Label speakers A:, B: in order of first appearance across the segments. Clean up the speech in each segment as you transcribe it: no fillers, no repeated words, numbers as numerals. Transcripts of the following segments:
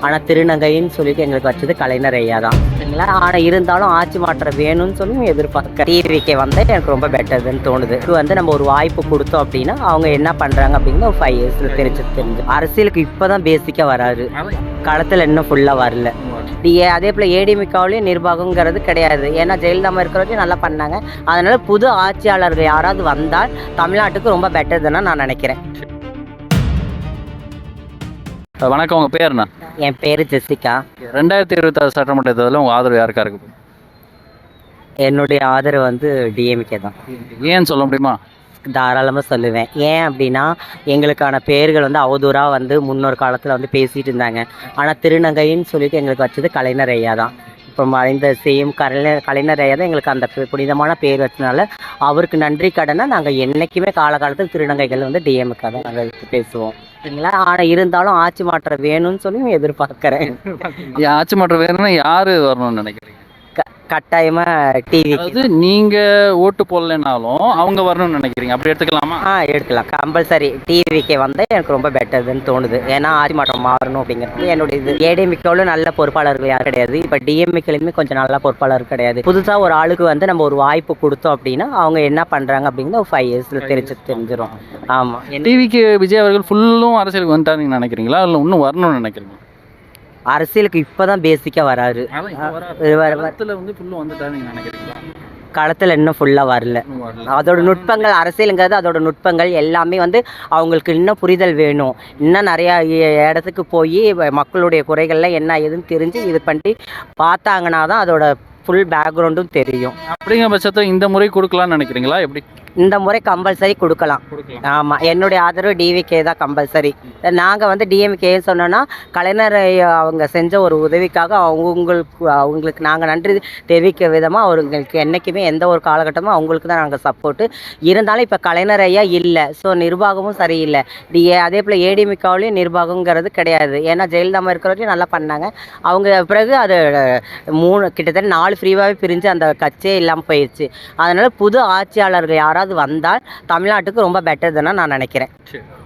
A: ஆனால் திருநங்கைன்னு சொல்லிட்டு எங்களுக்கு வச்சது கலைஞர் ஐயா தான் சரிங்களா. ஆனால் இருந்தாலும் ஆட்சி மாற்றம் வேணும்னு சொல்லி எதிர்பார்க்க டிவிக்கே வந்து எனக்கு ரொம்ப பெட்டர்துன்னு தோணுது. இது வந்து நம்ம ஒரு வாய்ப்பு கொடுத்தோம் அப்படின்னா அவங்க என்ன பண்ணுறாங்க அப்படிங்கிறது ஒரு 5 இயர்ஸில் தெரிஞ்சு அரசியலுக்கு இப்போ தான் பேசிக்காக வராது, களத்தில் இன்னும் ஃபுல்லாக வரல. அதே போல் ஏடிஎம்கேவிலையும் நிர்வாகங்கிறது கிடையாது. ஏன்னா ஜெயலலிதா இருக்கிறவரையும் நல்லா பண்ணாங்க. அதனால புது ஆட்சியாளர்கள் யாராவது வந்தால் தமிழ்நாட்டுக்கு ரொம்ப பெட்டர்துன்னு நான் நினைக்கிறேன்.
B: வணக்கம், உங்கள் பேர் என்ன?
A: என் பேர் ஜெசிகா.
B: 2026 சட்டமன்ற தேர்தலில் உங்கள் ஆதரவு யாருக்கா இருக்கு?
A: என்னுடைய ஆதரவு வந்து டிஎம்கே தான்.
B: ஏன்னு சொல்ல முடியுமா?
A: தாராளமாக சொல்லுவேன். ஏன் அப்படின்னா எங்களுக்கான பேர்கள் வந்து அவதூறாக வந்து முன்னொரு காலத்தில் வந்து பேசிகிட்டு இருந்தாங்க. ஆனால் திருநங்கைன்னு சொல்லிட்டு எங்களுக்கு வச்சது கலைஞர் ஐயா தான். இப்போ மறைந்த சேம் கலைஞர் ஐயா தான் எங்களுக்கு அந்த புனிதமான பேர் வச்சதுனால அவருக்கு நன்றி கடனை நாங்கள் என்றைக்குமே காலகாலத்தில் திருநங்கைகள் வந்து டிஎம்கே தான் நாங்கள் பேசுவோம் சரிங்களா. ஆனால் இருந்தாலும் ஆட்சி மாற்றம் வேணும்னு சொல்லி எதிர்பார்க்குறேன்.
B: ஆட்சி மாற்றம் வேணும்னா யார் வரணும்னு நினைக்கிறீங்க?
A: கட்டாயமாக டிவி.
B: அதாவது நீங்கள் ஓட்டு போடலைனாலும் அவங்க வரணும்னு நினைக்கிறீங்க, அப்படி எடுத்துக்கலாமா?
A: எடுக்கலாம். கம்பல்சரி டிவிக்கே வந்து எனக்கு ரொம்ப பெட்டர்துன்னு தோணுது. ஏன்னா ஆட்சி மாற்றம் மாறணும் அப்படிங்கிறது என்னுடைய இது. ஏடிஎம்கேவில் நல்ல பொறுப்பாளர்கள் யாரும் கிடையாது. இப்போ டிஎம்கேலையுமே கொஞ்சம் நல்ல பொறுப்பாளர் கிடையாது. புதுசாக ஒரு ஆளுக்கு வந்து நம்ம ஒரு வாய்ப்பு கொடுத்தோம் அப்படின்னா அவங்க என்ன பண்ணுறாங்க அப்படிங்கிறது ஒரு 5 இயர்ஸில் தெரிஞ்சிடும். ஆமாம்.
B: டிவிக்கு விஜய் அவர்கள் ஃபுல்லும் அரசியலுக்கு வந்துட்டாரு நீங்கள் நினைக்கிறீங்களா, இல்லை இன்னும் வரணும்னு நினைக்கிறீங்க?
A: அரசியலுக்கு இப்போ தான் பேசிக்காக வராரு. களத்தில் இன்னும் ஃபுல்லாக வரல. அதோட நுட்பங்கள், அரசியலுங்கிறது அதோட நுட்பங்கள் எல்லாமே வந்து அவங்களுக்கு இன்னும் புரிதல் வேணும். இன்னும் நிறையா இடத்துக்கு போய் மக்களுடைய குறைகள்லாம் என்ன ஏதுன்னு தெரிஞ்சு இது பண்ணி பார்த்தாங்கன்னா தான் அதோட ஃபுல் பேக்ரவுண்டும் தெரியும்.
B: அப்படிங்கிற பட்சத்தை இந்த முறை கொடுக்கலான்னு நினைக்கிறீங்களா? எப்படி?
A: இந்த முறை கம்பல்சரி கொடுக்கலாம். ஆமாம், என்னுடைய ஆதரவு டிவிகே தான் கம்பல்சரி. நாங்கள் வந்து டிஎம்கேன்னு சொன்னோன்னா கலைஞர் அவங்க செஞ்ச ஒரு உதவிக்காக அவங்களுக்கு நாங்கள் நன்றி தெரிவிக்க விதமாக அவங்களுக்கு என்றைக்குமே எந்த ஒரு காலகட்டமும் அவங்களுக்கு தான் நாங்கள் சப்போர்ட்டு. இருந்தாலும் இப்போ கலைஞர் ஐயா இல்லை, ஸோ நிர்வாகமும் சரியில்லை. அதே போல் ஏடிஎம்கேவிலையும் நிர்வாகங்கிறது கிடையாது. ஏன்னா ஜெயலலிதா இருக்கிறவரையும் நல்லா பண்ணாங்க. அவங்க பிறகு அது கிட்டத்தட்ட 4 ஃப்ரீவாகவே பிரிஞ்சு அந்த கட்சியே இல்லாமல் போயிடுச்சு. அதனால் புது ஆட்சியாளர்கள் யாராவது வந்தால் தமிழ்நாட்டுக்கு ரொம்ப பெட்டர்துன்னு நான் நினைக்கிறேன்.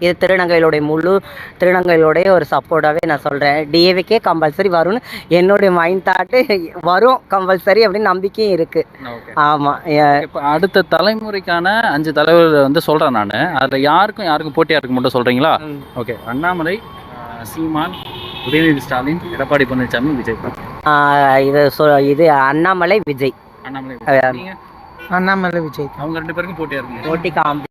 A: இது திருநங்கைகளுடைய ஒரு சப்போர்ட்டாகவே நான் சொல்கிறேன். டிஏவிக்கே கம்பல்சரி வரும்னு என்னுடைய மைண்ட் தாட்டு. வரும் கம்பல்சரி அப்படின்னு நம்பிக்கையும் இருக்குது. ஆமாம்.
B: இப்போ அடுத்த தலைமுறைக்கான 5 தலைவர்கள் வந்து சொல்கிறேன் நான். அதில் யாருக்கும் போட்டியாக இருக்க மட்டும் சொல்கிறீங்களா? ஓகே. அண்ணாமலை, சீமான், உதயநிதி ஸ்டாலின், எடப்பாடி பழனிசாமி, விஜய்.
A: இது அண்ணாமலை விஜய்.
B: அண்ணாமலை விஜய்.
A: அவங்க 2 பேருக்கும் போட்டியாக இருக்கு.